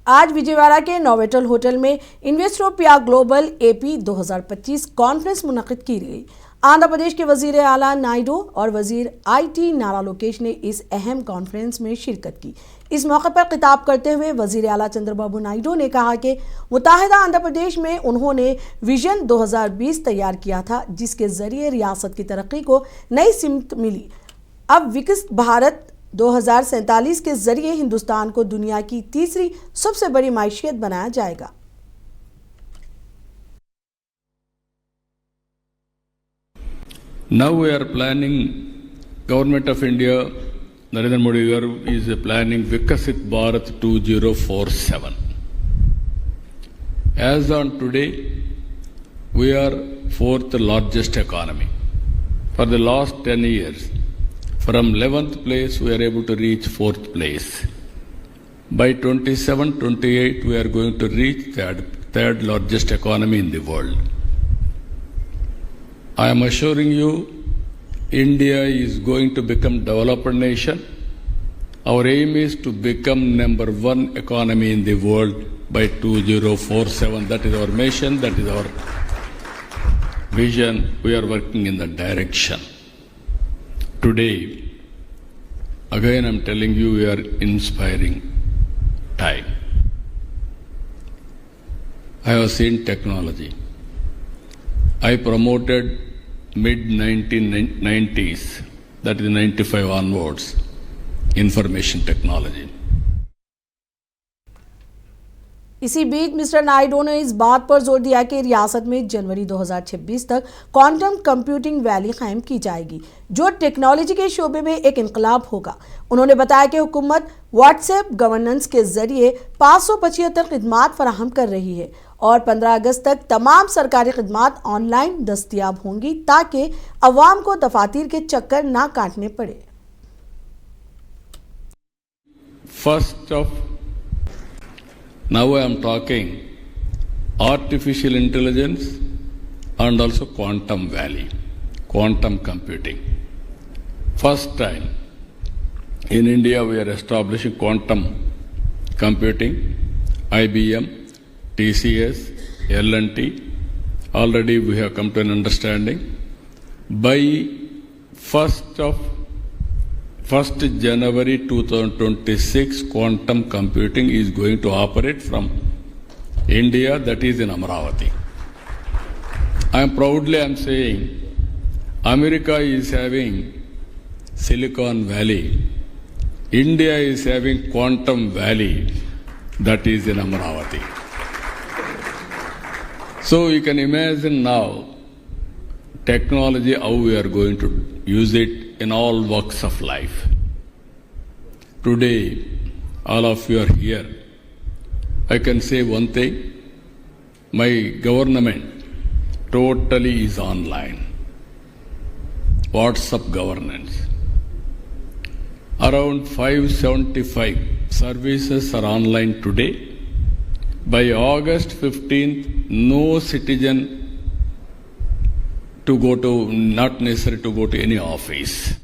आज विजयवाड़ा के Novotel hotel में इन्वेस्टरोपिया ग्लोबल एपी 2025 कॉन्फ्रेंस मुनक़िद की गई। आंध्र प्रदेश के वजीर आला नायडू और वजीर आईटी नारा लोकेश ने इस अहम कॉन्फ्रेंस में शिरकत की। इस मौके पर खिताब करते हुए वजीर आला चंद्रबाबू नायडू ने कहा कि मुत्तहिदा आंध्र प्रदेश में उन्होंने विजन 2020 तैयार किया था, जिसके जरिए रियासत की तरक्की को नई सिमत मिली। अब विकसित भारत 2047 के जरिए हिंदुस्तान को दुनिया की तीसरी सबसे बड़ी माइशियत बनाया जाएगा। Now we are planning, Government of India, Narendra Modi garu is planning Vikasit Bharat 2047. As on today, we are fourth largest economy. For the last 10 years, from 11th place, we are able to reach 4th place. By 27-28, we are going to reach third largest economy in the world. I am assuring you, India is going to become developed nation. Our aim is to become #1 economy in the world by 2047. That is our mission, that is our vision. We are working in that direction. Today, again I am telling you, we are inspiring time. I have seen technology. I promoted mid-1990s, that is 95 onwards, information technology. इसी बीच mister Naidu ने इस बात पर जोर दिया कि रियासत में जनवरी 2026 तक क्वांटम कंप्यूटिंग वैली कायम की जाएगी, जो टेक्नोलॉजी के शोबे में एक इनकलाब होगा। उन्होंने बताया कि हुकूमत व्हाट्सएप गवर्नेंस के जरिए 575 खिदमात फराहम कर रही है और 15 अगस्त तक तमाम सरकारी खिदमात ऑनलाइन दस्तयाब होंगी, ताकि अवाम को दफातर के चक्कर ना काटने पड़े। Now I am talking artificial intelligence and also quantum valley, quantum computing. First time in India we are establishing quantum computing. IBM, TCS, L&T, already we have come to an understanding. By 1st January 2026, quantum computing is going to operate from India, that is in Amaravati. I am saying, America is having Silicon Valley, India is having Quantum Valley, that is in Amaravati. So you can imagine now technology, how we are going to use it in all walks of life. Today, all of you are here. I can say one thing, my government totally is online. WhatsApp governance. Around 575 services are online today. By August 15th, no citizen not necessary to go to any office.